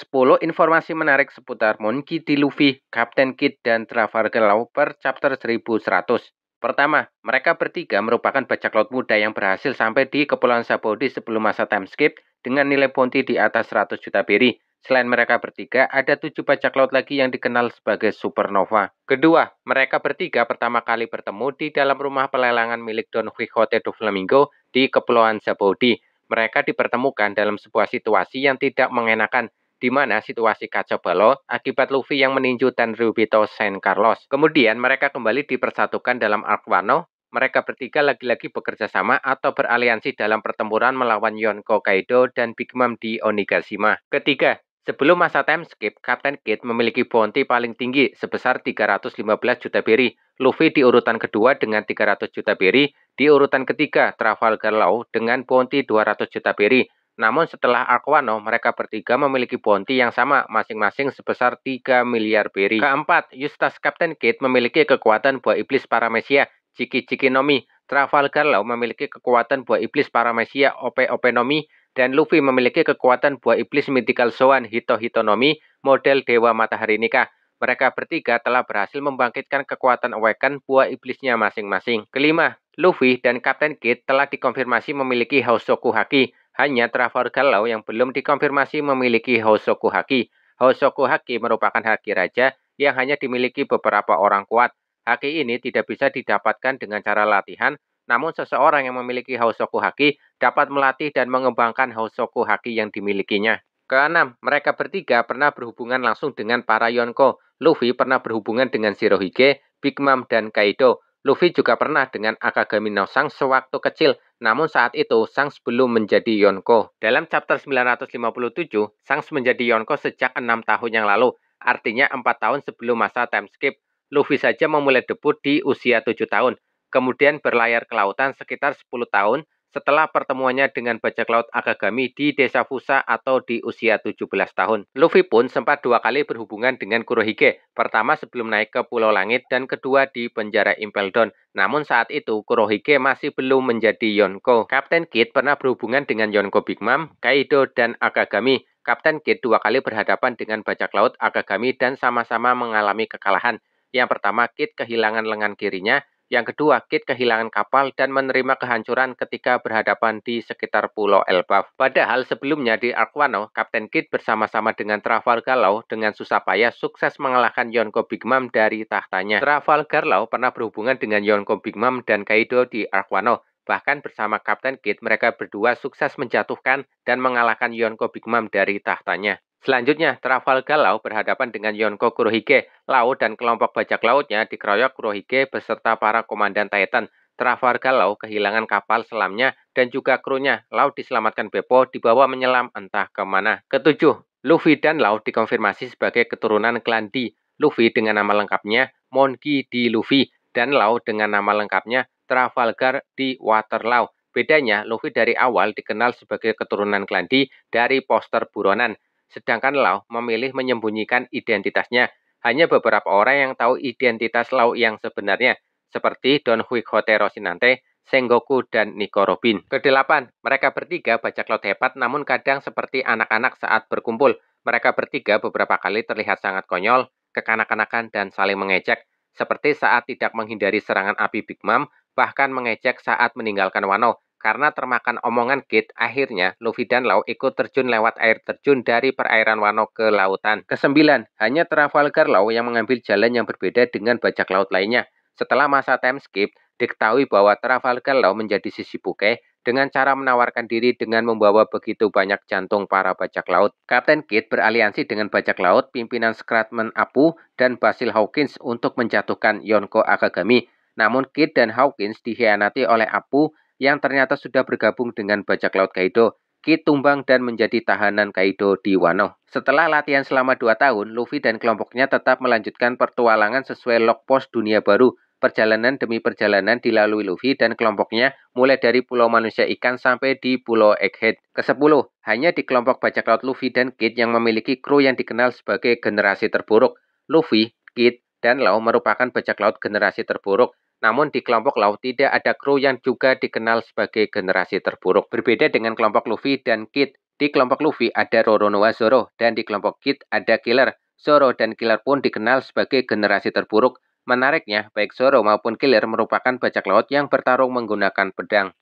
10 informasi menarik seputar Monkey D. Luffy, Captain Kidd, dan Trafalgar Law per chapter 1100. Pertama, mereka bertiga merupakan bajak laut muda yang berhasil sampai di Kepulauan Sabaody sebelum masa time skip dengan nilai bounty di atas 100 juta berry. Selain mereka bertiga, ada 7 bajak laut lagi yang dikenal sebagai supernova. Kedua, mereka bertiga pertama kali bertemu di dalam rumah pelelangan milik Don Quixote do Flamingo di Kepulauan Sabaody. Mereka dipertemukan dalam sebuah situasi yang tidak mengenakan, di mana situasi kacau balau akibat Luffy yang meninju Tenryubito San Carlos. Kemudian mereka kembali dipersatukan dalam arc Wano. Mereka bertiga lagi-lagi bekerja sama atau beraliansi dalam pertempuran melawan Yonko Kaido dan Big Mom di Onigashima. Ketiga, sebelum masa time skip, Captain Kidd memiliki bounty paling tinggi sebesar 315 juta berry. Luffy di urutan kedua dengan 300 juta berry, di urutan ketiga Trafalgar Law dengan bounty 200 juta berry. Namun setelah arc Wano, mereka bertiga memiliki bounty yang sama, masing-masing sebesar 3 miliar berry. Keempat, Eustace Captain Kidd memiliki kekuatan buah iblis paramecia, Chiki Chiki no Mi. Trafalgar Law memiliki kekuatan buah iblis paramecia, Ope Ope no Mi. Dan Luffy memiliki kekuatan buah iblis mythical Zoan, Hito Hito no Mi, model Dewa Matahari Nikah. Mereka bertiga telah berhasil membangkitkan kekuatan Awaken buah iblisnya masing-masing. Kelima, Luffy dan Captain Kidd telah dikonfirmasi memiliki Hosoku Haki. Hanya Trafalgar Law yang belum dikonfirmasi memiliki Hosoku Haki. Hosoku Haki merupakan haki raja yang hanya dimiliki beberapa orang kuat. Haki ini tidak bisa didapatkan dengan cara latihan, namun seseorang yang memiliki Hosoku Haki dapat melatih dan mengembangkan Hosoku Haki yang dimilikinya. Keenam, mereka bertiga pernah berhubungan langsung dengan para Yonko. Luffy pernah berhubungan dengan Shirohige, Big Mom, dan Kaido. Luffy juga pernah dengan Akagami no Shanks sewaktu kecil, namun saat itu Shanks belum menjadi Yonko. Dalam chapter 957, Shanks menjadi Yonko sejak 6 tahun yang lalu, artinya 4 tahun sebelum masa time skip. Luffy saja memulai debut di usia 7 tahun, kemudian berlayar ke lautan sekitar 10 tahun, setelah pertemuannya dengan bajak laut Akagami di desa Fusa atau di usia 17 tahun. Luffy pun sempat 2 kali berhubungan dengan Kurohige, pertama sebelum naik ke Pulau Langit dan kedua di penjara Impel Down. Namun saat itu Kurohige masih belum menjadi Yonko. Captain Kidd pernah berhubungan dengan Yonko Big Mom, Kaido, dan Akagami. Captain Kidd 2 kali berhadapan dengan bajak laut Akagami dan sama-sama mengalami kekalahan. Yang pertama, Kidd kehilangan lengan kirinya. Yang kedua, Kidd kehilangan kapal dan menerima kehancuran ketika berhadapan di sekitar Pulau Elbaf. Padahal sebelumnya di arc Wano, Captain Kidd bersama-sama dengan Trafalgar Law dengan susah payah sukses mengalahkan Yonko Big Mom dari tahtanya. Trafalgar Law pernah berhubungan dengan Yonko Big Mom dan Kaido di arc Wano. Bahkan bersama Captain Kidd, mereka berdua sukses menjatuhkan dan mengalahkan Yonko Big Mom dari tahtanya. Selanjutnya, Trafalgar Law berhadapan dengan Yonko Kurohige. Law dan kelompok bajak lautnya dikeroyok Kurohige beserta para komandan Titan. Trafalgar Law kehilangan kapal selamnya dan juga krunya. Law diselamatkan Beppo dibawa menyelam entah kemana. Ketujuh, Luffy dan Law dikonfirmasi sebagai keturunan klan D. Luffy dengan nama lengkapnya Monkey D. Luffy dan Law dengan nama lengkapnya Trafalgar D. Waterlaw. Bedanya, Luffy dari awal dikenal sebagai keturunan klan D dari poster buronan. Sedangkan Law memilih menyembunyikan identitasnya. Hanya beberapa orang yang tahu identitas Law yang sebenarnya, seperti Don Quixote Rocinante, Sengoku, dan Nico Robin. Kedelapan, mereka bertiga bajak laut hebat namun kadang seperti anak-anak saat berkumpul. Mereka bertiga beberapa kali terlihat sangat konyol, kekanak-kanakan, dan saling mengejek. Seperti saat tidak menghindari serangan api Big Mom, bahkan mengejek saat meninggalkan Wano. Karena termakan omongan Kidd, akhirnya Luffy dan Law ikut terjun lewat air terjun dari perairan Wano ke lautan. Kesembilan, hanya Trafalgar Law yang mengambil jalan yang berbeda dengan bajak laut lainnya. Setelah masa time skip, diketahui bahwa Trafalgar Law menjadi Shishibuke dengan cara menawarkan diri dengan membawa begitu banyak jantung para bajak laut. Captain Kidd beraliansi dengan bajak laut, pimpinan Scratman Apu, dan Basil Hawkins untuk menjatuhkan Yonko Akagami. Namun Kidd dan Hawkins dikhianati oleh Apu yang ternyata sudah bergabung dengan bajak laut Kaido. Kidd tumbang dan menjadi tahanan Kaido di Wano. Setelah latihan selama 2 tahun, Luffy dan kelompoknya tetap melanjutkan pertualangan sesuai log post dunia baru. Perjalanan demi perjalanan dilalui Luffy dan kelompoknya mulai dari Pulau Manusia Ikan sampai di Pulau Egghead. Ke-10, hanya di kelompok bajak laut Luffy dan Kidd yang memiliki kru yang dikenal sebagai generasi terburuk. Luffy, Kidd, dan Law merupakan bajak laut generasi terburuk. Namun di kelompok Law tidak ada kru yang juga dikenal sebagai generasi terburuk. Berbeda dengan kelompok Luffy dan Kidd, Di kelompok Luffy ada Roronoa Zoro, dan di kelompok Kid ada Killer. Zoro dan Killer pun dikenal sebagai generasi terburuk. Menariknya, baik Zoro maupun Killer merupakan bajak laut yang bertarung menggunakan pedang.